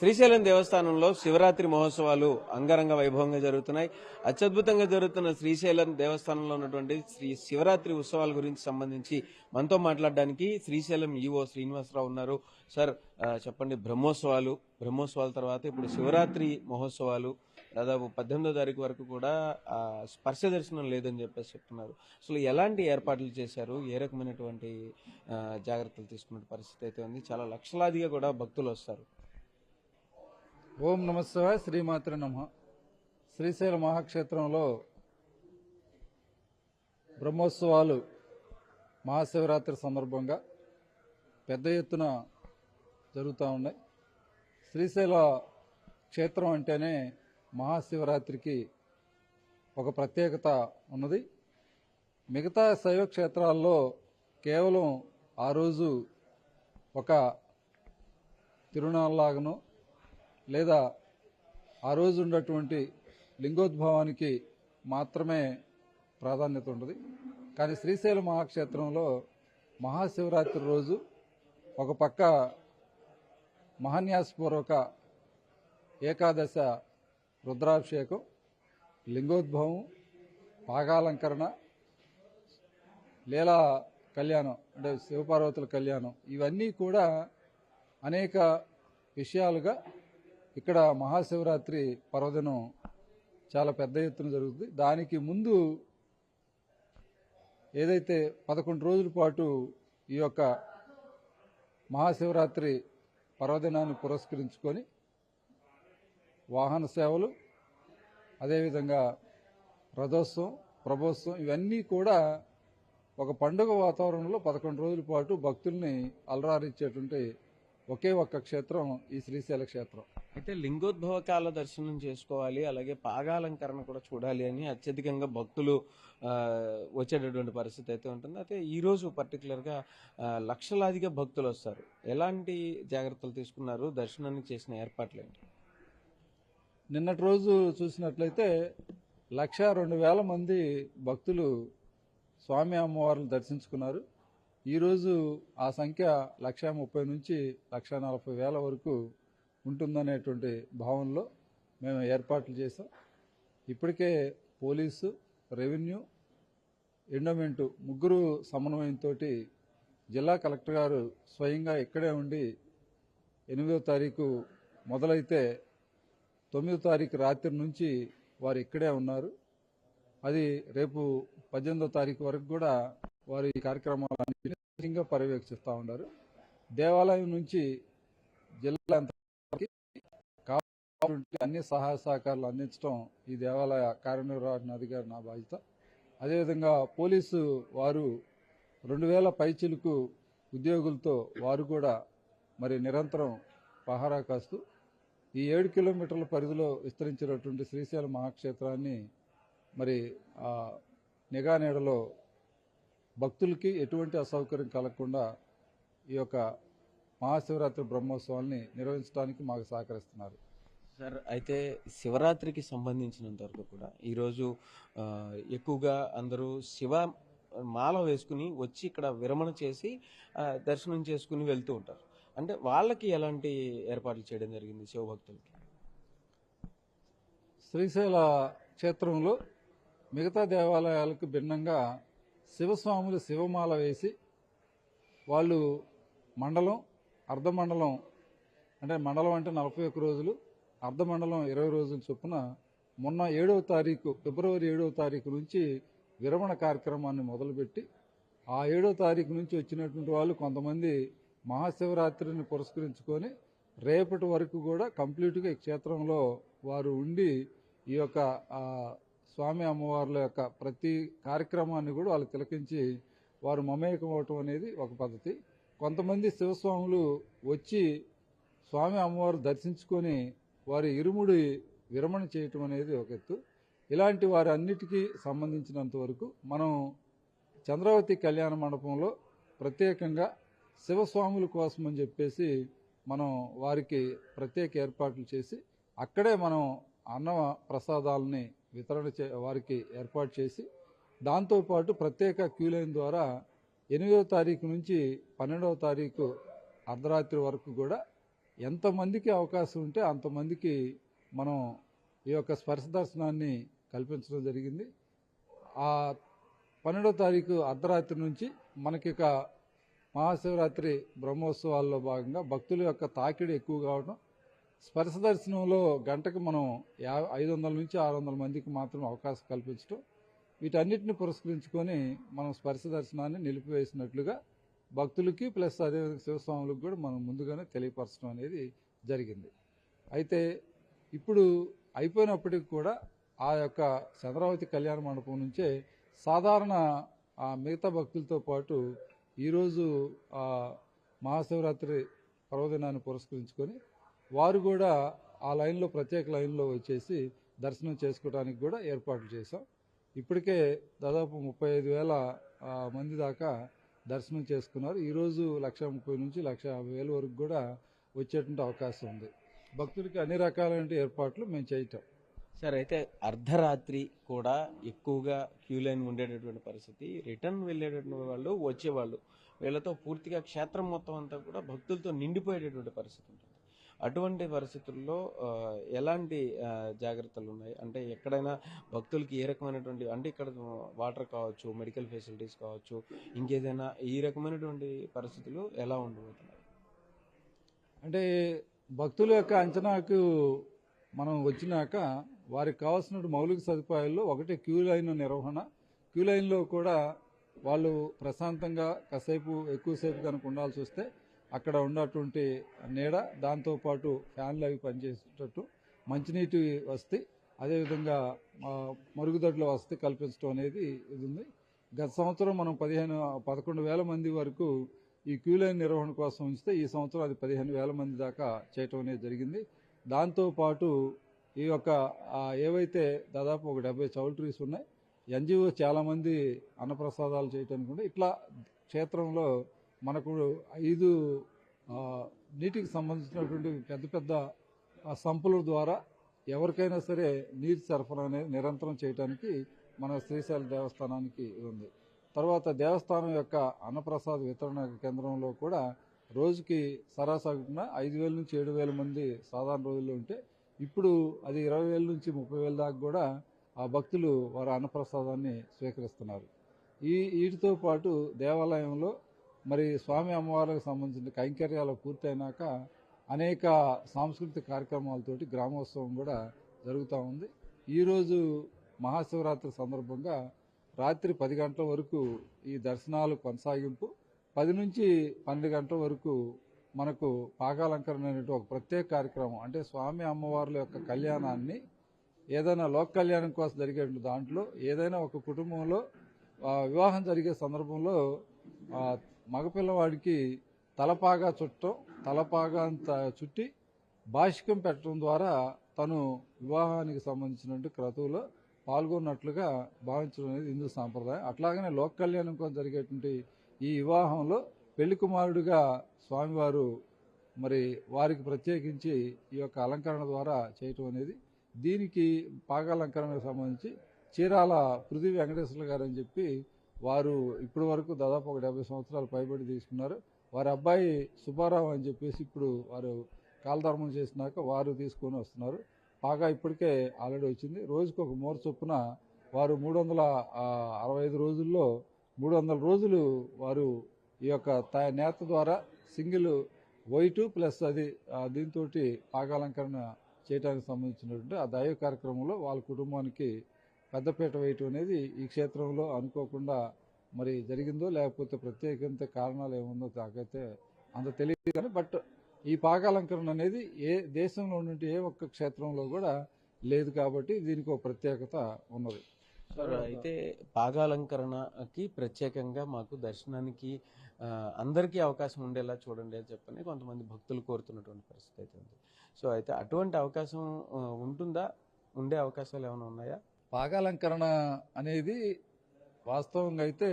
శ్రీశైలం దేవస్థానంలో శివరాత్రి మహోత్సవాలు అంగరంగ వైభవంగా జరుగుతున్నాయి. అత్యద్భుతంగా జరుగుతున్న శ్రీశైలం దేవస్థానంలో ఉన్నటువంటి శివరాత్రి ఉత్సవాల గురించి సంబంధించి మనతో మాట్లాడడానికి శ్రీశైలం ఈవో శ్రీనివాసరావు ఉన్నారు. సార్, చెప్పండి, బ్రహ్మోత్సవాల తర్వాత ఇప్పుడు శివరాత్రి మహోత్సవాలు దాదాపు 18వ తారీఖు వరకు కూడా స్పర్శ దర్శనం లేదని చెప్పేసి చెప్తున్నారు. అసలు ఎలాంటి ఏర్పాట్లు చేశారు, ఏ రకమైనటువంటి జాగ్రత్తలు తీసుకున్న పరిస్థితి అయితే ఉంది? చాలా లక్షలాదిగా కూడా భక్తులు వస్తారు. ఓం నమ శివాయ, శ్రీమాత్ర నమ. శ్రీశైల మహాక్షేత్రంలో బ్రహ్మోత్సవాలు మహాశివరాత్రి సందర్భంగా పెద్ద ఎత్తున జరుగుతూ ఉన్నాయి. శ్రీశైల క్షేత్రం అంటేనే మహాశివరాత్రికి ఒక ప్రత్యేకత ఉన్నది. మిగతా శైవ క్షేత్రాల్లో కేవలం ఆ రోజు ఒక తిరునాళ్ళలాగనో లేదా ఆ రోజు ఉన్నటువంటి లింగోద్భవానికి మాత్రమే ప్రాధాన్యత ఉంటుంది. కానీ శ్రీశైల మహాక్షేత్రంలో మహాశివరాత్రి రోజు ఒక పక్క మహాన్యాసపూర్వక ఏకాదశ రుద్రాభిషేకం, లింగోద్భవం, పాగాలంకరణ, లీలా కళ్యాణం అంటే శివపార్వతుల కళ్యాణం, ఇవన్నీ కూడా అనేక విషయాలుగా ఇక్కడ మహాశివరాత్రి పర్వదినం చాలా పెద్ద ఎత్తున జరుగుతుంది. దానికి ముందు ఏదైతే 11 రోజుల పాటు ఈ యొక్క మహాశివరాత్రి పర్వదినాన్ని పురస్కరించుకొని వాహన సేవలు, అదేవిధంగా రథోత్సవం, ప్రభోత్సవం, ఇవన్నీ కూడా ఒక పండుగ వాతావరణంలో 11 రోజుల పాటు భక్తుల్ని అలరారించేటువంటి ఒకే ఒక్క క్షేత్రం ఈ శ్రీశైల క్షేత్రం. అయితే లింగోద్భవ కాల దర్శనం చేసుకోవాలి, అలాగే పాగాలంకరణ కూడా చూడాలి అని అత్యధికంగా భక్తులు వచ్చేటటువంటి పరిస్థితి అయితే ఉంటుంది. అయితే ఈరోజు పర్టికులర్గా లక్షలాదిగా భక్తులు వస్తారు. ఎలాంటి జాగ్రత్తలు తీసుకున్నారు? దర్శనానికి చేసిన ఏర్పాట్లు ఏంటి? నిన్నటి రోజు చూసినట్లయితే 1,02,000 మంది భక్తులు స్వామి అమ్మవార్లను దర్శించుకున్నారు. ఈరోజు ఆ సంఖ్య 1,30,000 నుంచి 1,40,000 వరకు ఉంటుందనేటువంటి భావనలో మేము ఏర్పాట్లు చేసాం. ఇప్పటికే పోలీసు, రెవెన్యూ, ఎండోమెంటు ముగ్గురు సమన్వయంతో జిల్లా కలెక్టర్ గారు స్వయంగా ఇక్కడే ఉండి 8వ తారీఖు మొదలైతే 9వ తారీఖు రాత్రి నుంచి వారు ఇక్కడే ఉన్నారు. అది రేపు 18వ తారీఖు వరకు కూడా వారు ఈ కార్యక్రమాలన్నింటినీ పర్యవేక్షిస్తూ ఉన్నారు. దేవాలయం నుంచి జిల్లా కావాల్సిన అన్ని సహాయ సహకారాలు అందించడం ఈ దేవాలయ కార్యనిర్వహణాధికారి నా బాధ్యత. అదేవిధంగా పోలీసు వారు 2,000 పైచిలుకు ఉద్యోగులతో వారు కూడా మరి నిరంతరం పహారా కాస్తూ ఈ 7 కిలోమీటర్ల పరిధిలో విస్తరించినటువంటి శ్రీశైల మహాక్షేత్రాన్ని మరి నిఘా నీడలో భక్తులకి ఎటువంటి అసౌకర్యం కలగకుండా ఈ యొక్క మహాశివరాత్రి బ్రహ్మోత్సవాల్ని నిర్వహించడానికి మాకు సహకరిస్తున్నారు. సార్, అయితే శివరాత్రికి సంబంధించినంత వరకు కూడా ఈరోజు ఎక్కువగా అందరూ శివ మాల వేసుకుని వచ్చి ఇక్కడ విరమణ చేసి దర్శనం చేసుకుని వెళ్తూ ఉంటారు. అంటే వాళ్ళకి ఎలాంటి ఏర్పాట్లు చేయడం జరిగింది శివభక్తులకి? శ్రీశైల క్షేత్రంలో మిగతా దేవాలయాలకు భిన్నంగా శివస్వాములు శివమాల వేసి వాళ్ళు మండలం, అర్ధమండలం, అంటే మండలం అంటే 41 రోజులు, అర్ధమండలం 20 రోజుల చొప్పున మొన్న 7వ తారీఖు ఫిబ్రవరి 7వ తారీఖు నుంచి విరమణ కార్యక్రమాన్ని మొదలుపెట్టి ఆ 7వ తారీఖు నుంచి వచ్చినటువంటి వాళ్ళు కొంతమంది మహాశివరాత్రిని పురస్కరించుకొని రేపటి వరకు కూడా కంప్లీట్గా ఈ క్షేత్రంలో వారు ఉండి ఈ యొక్క స్వామి అమ్మవార్ల యొక్క ప్రతి కార్యక్రమాన్ని కూడా వాళ్ళు తిలకించి వారు మమేకం అవటం అనేది ఒక పద్ధతి. కొంతమంది శివస్వాములు వచ్చి స్వామి అమ్మవారు దర్శించుకొని వారి ఇరుముడి విరమణ చేయటం అనేది ఒక ఎత్తు. ఇలాంటి వారి అన్నిటికీ సంబంధించినంత వరకు మనం చంద్రావతి కళ్యాణ మండపంలో ప్రత్యేకంగా శివస్వాముల కోసం అని చెప్పేసి మనం వారికి ప్రత్యేక ఏర్పాట్లు చేసి అక్కడే మనం అన్న ప్రసాదాలని వితరణ వారికి ఏర్పాటు చేసి దాంతోపాటు ప్రత్యేక క్యూ లైన్ ద్వారా 8వ తారీఖు నుంచి 12వ తారీఖు అర్ధరాత్రి వరకు కూడా ఎంతమందికి అవకాశం ఉంటే అంతమందికి మనం ఈ యొక్క స్పర్శ దర్శనాన్ని కల్పించడం జరిగింది. ఆ 12వ తారీఖు అర్ధరాత్రి నుంచి మనకి ఇక మహాశివరాత్రి బ్రహ్మోత్సవాల్లో భాగంగా భక్తుల యొక్క తాకిడి ఎక్కువ కావడం, స్పర్శ దర్శనంలో గంటకు మనం 500 నుంచి 600 మందికి మాత్రం అవకాశం కల్పించడం, వీటన్నిటిని పురస్కరించుకొని మనం స్పర్శ దర్శనాన్ని నిలిపివేసినట్లుగా భక్తులకి ప్లస్ అదేవిధంగా శివస్వాములకు కూడా మనం ముందుగానే తెలియపరచడం అనేది జరిగింది. అయితే ఇప్పుడు అయిపోయినప్పటికి కూడా ఆ యొక్క చంద్రావతి కళ్యాణ మండపం నుంచే సాధారణ మిగతా భక్తులతో పాటు ఈరోజు మహాశివరాత్రి పర్వదినాన్ని పురస్కరించుకొని వారు కూడా ఆ లైన్లో ప్రత్యేక లైన్లో వచ్చేసి దర్శనం చేసుకోవడానికి కూడా ఏర్పాట్లు చేశాం. ఇప్పటికే దాదాపు 35,000 మంది దాకా దర్శనం చేసుకున్నారు. ఈరోజు 1,30,000 నుంచి 1,50,000 వరకు కూడా వచ్చేటువంటి అవకాశం ఉంది. భక్తులకి అన్ని రకాలైన ఏర్పాట్లు మేము చేయటం. సార్, అయితే అర్ధరాత్రి కూడా ఎక్కువగా క్యూ లైన్ ఉండేటటువంటి పరిస్థితి, రిటర్న్ వెళ్ళేటటువంటి వాళ్ళు వచ్చేవాళ్ళు వీళ్ళతో పూర్తిగా క్షేత్రం మొత్తం అంతా కూడా భక్తులతో నిండిపోయేటటువంటి పరిస్థితి ఉంటుంది. అటువంటి పరిస్థితుల్లో ఎలాంటి జాగ్రత్తలు ఉన్నాయి? అంటే ఎక్కడైనా భక్తులకి ఏ రకమైనటువంటి, అంటే ఇక్కడ వాటర్ కావచ్చు, మెడికల్ ఫెసిలిటీస్ కావచ్చు, ఇంకేదైనా ఈ రకమైనటువంటి పరిస్థితులు ఎలా ఉండబోతున్నాయి? అంటే భక్తుల యొక్క అంచనాకు మనం వచ్చినాక వారికి కావాల్సిన మౌలిక సదుపాయాల్లో ఒకటి క్యూ లైన్ నిర్వహణ. క్యూ లైన్లో కూడా వాళ్ళు ప్రశాంతంగా కాసేపు ఎక్కువసేపు కనుక ఉండాల్సి వస్తే అక్కడ ఉన్నటువంటి నీడ, దాంతోపాటు ఫ్యాన్లు అవి పనిచేసేటట్టు మంచినీటి వసతి, అదేవిధంగా మరుగుదొడ్ల వసతి కల్పించడం అనేది ఇది ఉంది. గత సంవత్సరం మనం 11,000 మంది వరకు ఈ క్యూ లైన్ నిర్వహణ కోసం ఉంచితే ఈ సంవత్సరం అది 15,000 మంది దాకా చేయటం అనేది జరిగింది. దాంతోపాటు ఈ యొక్క ఏవైతే దాదాపు ఒక 70 చౌల్ట్రీస్ ఉన్నాయి, ఎన్జిఓ చాలామంది అన్నప్రసాదాలు చేయటానికి కూడా ఇట్లా క్షేత్రంలో మనకు 5 నీటికి సంబంధించినటువంటి పెద్ద పెద్ద సంపుల ద్వారా ఎవరికైనా సరే నీటి సరఫరా అనేది నిరంతరం చేయడానికి మన శ్రీశైలం దేవస్థానానికి ఉంది. తర్వాత దేవస్థానం యొక్క అన్నప్రసాద వితరణ కేంద్రంలో కూడా రోజుకి సరాసరిన 5,000 నుంచి 7,000 మంది సాధారణ రోజుల్లో ఉంటే ఇప్పుడు అది 20,000 నుంచి 30,000 దాకా కూడా ఆ భక్తులు వారి అన్నప్రసాదాన్ని స్వీకరిస్తున్నారు. వీటితో పాటు దేవాలయంలో మరి స్వామి అమ్మవారికి సంబంధించిన కైంకర్యాలు పూర్తయినాక అనేక సాంస్కృతిక కార్యక్రమాలతోటి గ్రామోత్సవం కూడా జరుగుతూ ఉంది. ఈరోజు మహాశివరాత్రి సందర్భంగా రాత్రి 10 గంటల వరకు ఈ దర్శనాలు కొనసాగింపు, 10 నుంచి 12 గంటల వరకు మనకు పాకాలంకరణ అనేటువంటి ఒక ప్రత్యేక కార్యక్రమం, అంటే స్వామి అమ్మవార్ల యొక్క కళ్యాణాన్ని ఏదైనా లోక కళ్యాణం కోసం జరిగే దాంట్లో ఏదైనా ఒక కుటుంబంలో వివాహం జరిగే సందర్భంలో మగపిల్లవాడికి తలపాగా చుట్టం, తలపాగా అంత చుట్టి భాషికం పెట్టడం ద్వారా తను వివాహానికి సంబంధించినటువంటి క్రతువులో పాల్గొన్నట్లుగా భావించడం అనేది హిందూ సాంప్రదాయం. అట్లాగనే లోక కళ్యాణం కోసం జరిగేటువంటి ఈ వివాహంలో పెళ్లి కుమారుడిగా స్వామివారు మరి వారికి ప్రత్యేకించి ఈ యొక్క అలంకరణ ద్వారా చేయటం అనేది, దీనికి పాకాలంకరణకు సంబంధించి చీరాల పృథ్వీ వెంకటేశ్వర గారు అని చెప్పి వారు ఇప్పటి వరకు దాదాపు ఒక 70 సంవత్సరాలు పైబడి తీసుకున్నారు. వారి అబ్బాయి సుబ్బారావు అని చెప్పేసి ఇప్పుడు వారు కాలధర్మం చేసినాక వారు తీసుకొని వస్తున్నారు. పాగా ఇప్పటికే ఆల్రెడీ వచ్చింది. రోజుకు ఒక మూర చొప్పున వారు 365 రోజుల్లో 300 రోజులు వారు ఈ యొక్క నేత ద్వారా సింగిల్ వైటు ప్లస్ అది దీంతో పాకాలంకరణ చేయడానికి సంబంధించినటువంటి ఆ దైవ కార్యక్రమంలో వాళ్ళ కుటుంబానికి పెద్దపీట వేయటం అనేది ఈ క్షేత్రంలో అనుకోకుండా మరి జరిగిందో లేకపోతే ప్రత్యేకంత కారణాలు ఏముందో నాకైతే అంత తెలియదు కానీ, బట్ ఈ పాకాలంకరణ అనేది ఏ దేశంలో ఉన్నట్టు ఏ ఒక్క క్షేత్రంలో కూడా లేదు కాబట్టి దీనికి ఒక ప్రత్యేకత ఉన్నది. సార్, అయితే పాగాలంకరణకి ప్రత్యేకంగా మాకు దర్శనానికి అందరికీ అవకాశం ఉండేలా చూడండి అని చెప్పని కొంతమంది భక్తులు కోరుతున్నటువంటి పరిస్థితి అయితే ఉంది. సో అయితే అటువంటి అవకాశం ఉంటుందా? ఉండే అవకాశాలు ఏమైనా ఉన్నాయా? పాగాలంకరణ అనేది వాస్తవంగా అయితే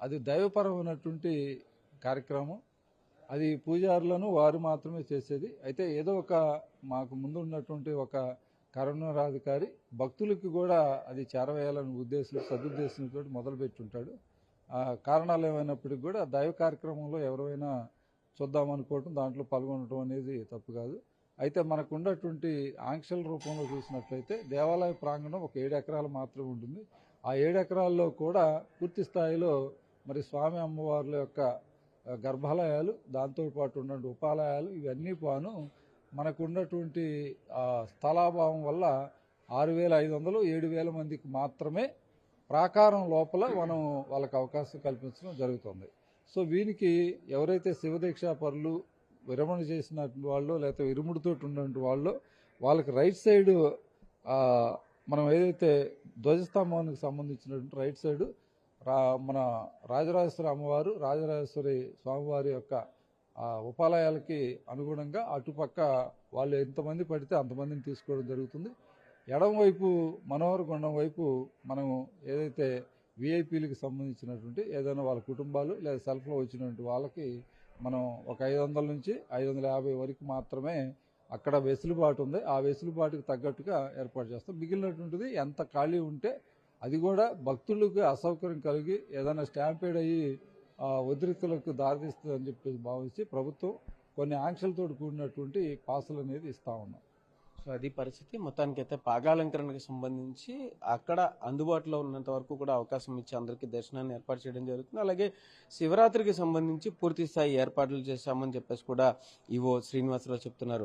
అది దైవపరమైనటువంటి కార్యక్రమం. అది పూజారులను వారు మాత్రమే చేసేది. అయితే ఏదో ఒక మాకు ముందు ఉన్నటువంటి ఒక కరుణాధికారి భక్తులకు కూడా అది చేరవేయాలని సదుద్దేశంతో మొదలుపెట్టి ఉంటాడు. కారణాలు ఏమైనప్పటికీ కూడా దైవ కార్యక్రమంలో ఎవరైనా చూద్దాం అనుకోవటం, దాంట్లో పాల్గొనడం అనేది తప్పు కాదు. అయితే మనకు ఉన్నటువంటి ఆంక్షల రూపంలో చూసినట్లయితే దేవాలయ ప్రాంగణం ఒక 7 ఎకరాలు మాత్రమే ఉంటుంది. ఆ 7 ఎకరాల్లో కూడా పూర్తి స్థాయిలో మరి స్వామి అమ్మవార్ల యొక్క గర్భాలయాలు, దాంతోపాటు ఉన్న ఉపాలయాలు ఇవన్నీ పాను మనకు ఉన్నటువంటి స్థలాభావం వల్ల 6,500, 7,000 మందికి మాత్రమే ప్రాకారం లోపల మనం వాళ్ళకి అవకాశం కల్పించడం జరుగుతుంది. సో వీనికి ఎవరైతే శివదీక్షా పరులు, విరమణ చేసిన వాళ్ళు, లేకపోతే ఇరుముడితో ఉన్నటువంటి వాళ్ళు, వాళ్ళకి రైట్ సైడ్ మనం ఏదైతే ధ్వజస్తంభానికి సంబంధించినటువంటి రైట్ సైడ్ మన రాజరాజేశ్వరి అమ్మవారు, రాజరాజేశ్వరి స్వామివారి యొక్క ఉపాలయాలకి అనుగుణంగా అటుపక్క వాళ్ళు ఎంతమంది పడితే అంతమందిని తీసుకోవడం జరుగుతుంది. ఎడం వైపు మనోహర గుండం వైపు మనం ఏదైతే విఐపీలకు సంబంధించినటువంటి ఏదైనా వాళ్ళ కుటుంబాలు లేదా సెల్ఫ్లో వచ్చినటువంటి వాళ్ళకి మనం ఒక 500 నుంచి 550 వరకు మాత్రమే అక్కడ వెసులుబాటు ఉంది. ఆ వెసులుబాటుకు తగ్గట్టుగా ఏర్పాటు చేస్తాం. మిగిలినటువంటిది ఎంత ఖాళీ ఉంటే అది కూడా భక్తులకు అసౌకర్యం కలిగి ఏదైనా స్టాంపేడ్ అయ్యి ఉద్రిక్తులకు దారితీస్తుందని చెప్పేసి భావించి ప్రభుత్వం కొన్ని ఆంక్షలతో కూడినటువంటి పాసులు అనేది ఇస్తా ఉన్నాం. సో అది పరిస్థితి. మొత్తానికైతే పాగాలంకరణకు సంబంధించి అక్కడ అందుబాటులో ఉన్నంత వరకు కూడా అవకాశం ఇచ్చి అందరికీ దర్శనాన్ని ఏర్పాటు చేయడం జరుగుతుంది. అలాగే శివరాత్రికి సంబంధించి పూర్తి స్థాయి ఏర్పాట్లు చేశామని చెప్పేసి కూడా ఈవో శ్రీనివాసరావు చెప్తున్నారు.